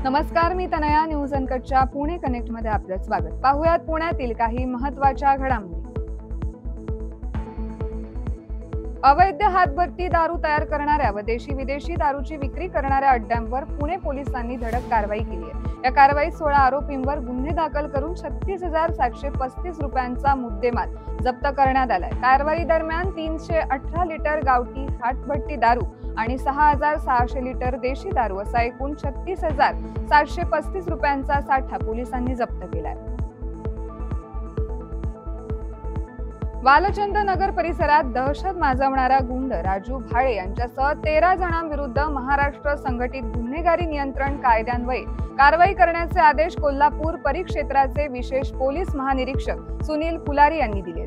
नमस्कार, मी Tanaya. News अनकटच्या Pune connect मध्ये आपलं स्वागत. पाहुयात पुण्यातील काही महत्त्वाच्या घडामोडी. अवैध हातभट्टी दारू तयार करणाऱ्या व देशी विदेशी दारूची विक्री करणाऱ्या अड्ड्यांवर पुणे पोलिसांनी धडक कारवाई केली आहे. या कारवाईत 16 आरोपींवर गुन्हे दाखल करून 36,735 रुपयांचा मुद्देमाल जप्त करण्यात आलाय. कारवाई दरम्यान 318 लिटर गावठी हातभट्टी दारू आणि 6,600 लिटर देशी दारू असा एकूण 36,735 रुपयांचा साठा पोलिसांनी जप्त केलाय. वालचंद नगर परिसरात दहशत माजवणारा गुंड राजू भाळे यांच्यासह 13 जणांविरुद्ध महाराष्ट्र संघटित गुन्हेगारी नियंत्रण कायद्यान्वये कारवाई करण्याचे आदेश कोल्हापूर परिक्षेत्राचे विशेष पोलीस महानिरीक्षक सुनील फुलारी यांनी दिले.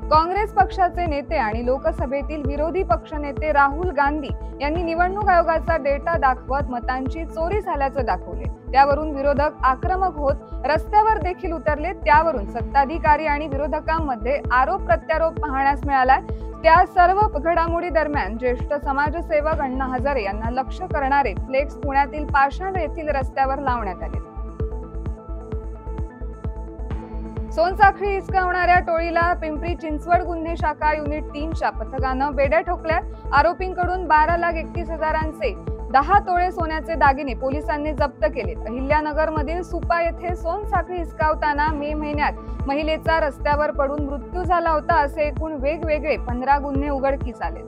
काँग्रेस पक्षाचे नेते आणि लोकसभेतील विरोधी पक्षनेते राहुल गांधी यांनी निवडणूक आयोगाचा डेटा दाखवत मतांची चोरी झाल्याचे दाखवले. त्यावरून विरोधक आक्रमक होत रस्त्यावर देखील उतरले. त्यावरून सत्ताधिकारी आणि विरोधकांमध्ये आरोप प्रत्यारोप पाहण्यास मिळाला. त्या सर्व घडामोडी दरम्यान ज्येष्ठ समाजसेवक अण्णा हजारे यांना लक्ष्य करणारे फ्लेक्स पुण्यातील पाषाण येथील रस्त्यावर लावण्यात आले. सोनसाखळी हिसकावणाऱ्या टोळीला पिंपरी चिंचवड गुन्हे शाखा युनिट 3च्या पथकानं बेड्या ठोकल्या. आरोपींकडून 12,31,000चे 10 तोळे सोन्याचे दागिने पोलिसांनी जप्त केले. अहिल्यानगर मधील सुपा येथे सोनसाखळी हिसकावताना मे महिन्यात महिलेचा रस्त्यावर पडून मृत्यू झाला होता. असे एकूण वेगवेगळे 15 गुन्हे उघडकीस आले.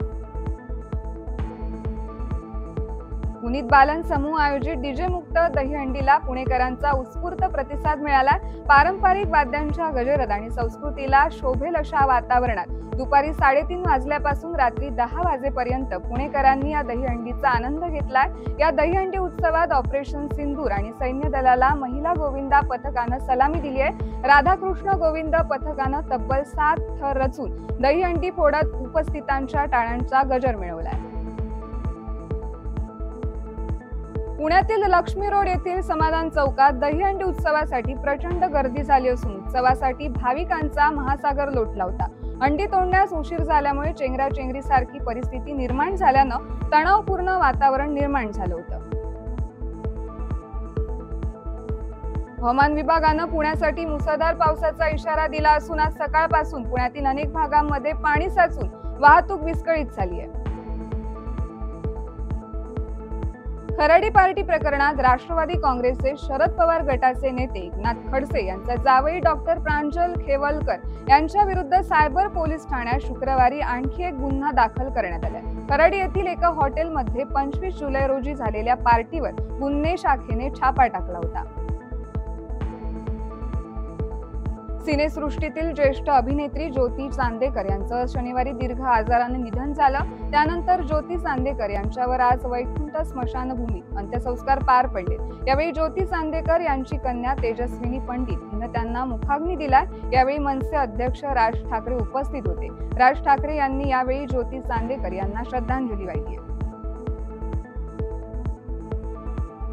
पुनीत बालन समूह आयोजित डीजे मुक्त दहीहंडीला पुणेकरांचा उत्स्फूर्त प्रतिसाद मिळाला. पारंपरिक वाद्यांच्या गजरात आणि संस्कृतीला शोभेल अशा वातावरणात दुपारी 3:30 वाजल्यापासून रात्री 10 वाजेपर्यंत पुणेकरांनी या दहीहंडीचा आनंद घेतलाय. या दहीहंडी उत्सवात ऑपरेशन सिंदूर आणि सैन्य दलाला महिला गोविंदा पथकानं सलामी दिली आहे. राधाकृष्ण गोविंद पथकानं तब्बल 7 थर रचून दहीहंडी फोडत उपस्थितांच्या टाळ्यांचा गजर मिळवलाय. पुण्यातील लक्ष्मी रोड येथील समाधान चौकात दहीहंडी उत्सवासाठी प्रचंड गर्दी झाली असून उत्सवासाठी भाविकांचा महासागर लोटला होता. हंडी तोडण्यास उशीर झाल्यामुळे चेंगराचेंगरीसारखी परिस्थिती निर्माण झाल्यानं तणावपूर्ण वातावरण निर्माण झालं होतं. हवामान विभागानं पुण्यासाठी मुसळधार पावसाचा इशारा दिला असून आज सकाळपासून पुण्यातील अनेक भागांमध्ये पाणी साचून वाहतूक विस्कळीत झाली आहे. खराडी पार्टी प्रकरणात राष्ट्रवादी काँग्रेसचे शरद पवार गटाचे नेते एकनाथ खडसे यांचा जावई डॉक्टर प्रांजल खेवलकर यांच्या विरुद्ध सायबर पोलीस ठाण्यात शुक्रवारी आणखी एक गुन्हा दाखल करण्यात आला. खराडी येथील एका हॉटेलमध्ये 25 जुलै रोजी झालेल्या पार्टीवर गुन्हे शाखेने छापा टाकला होता. सिनेसृष्टीतील ज्येष्ठ अभिनेत्री ज्योती चांदेकर यांचं शनिवारी दीर्घ आजाराने निधन झालं. त्यानंतर ज्योती चांदेकर यांच्यावर आज वैकुंठ स्मशानभूमीत अंत्यसंस्कार पार पडले. यावेळी ज्योती चांदेकर यांची कन्या तेजस्विनी पंडित हिनं त्यांना मुखाग्नी दिला. यावेळी मनसे अध्यक्ष राज ठाकरे उपस्थित होते. राज ठाकरे यांनी यावेळी ज्योती चांदेकर यांना श्रद्धांजली वाहिली.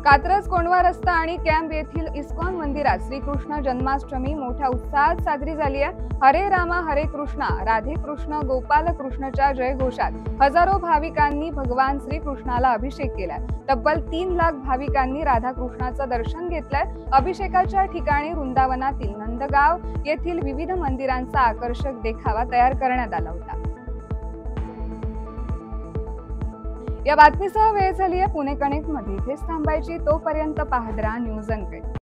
कात्रज कोंढवा रस्ता आणि कॅम्प येथील इस्कॉन मंदिरात श्रीकृष्ण जन्माष्टमी मोठ्या उत्साहात साजरी झाली आहे. हरे रामा हरे कृष्णा राधे कृष्ण गोपाल कृष्णच्या जयघोषात हजारो भाविकांनी भगवान श्रीकृष्णाला अभिषेक केला. तब्बल 3 लाख भाविकांनी राधाकृष्णाचं दर्शन घेतलंय. अभिषेकाच्या ठिकाणी वृंदावनातील नंदगाव येथील विविध मंदिरांचा आकर्षक देखावा तयार करण्यात आला होता. या बातमीसह वेळ झाली आहे पुणे कनेक्ट मध्ये. इथेच थांबायची. तोपर्यंत पाहत राहा न्यूज अनकट.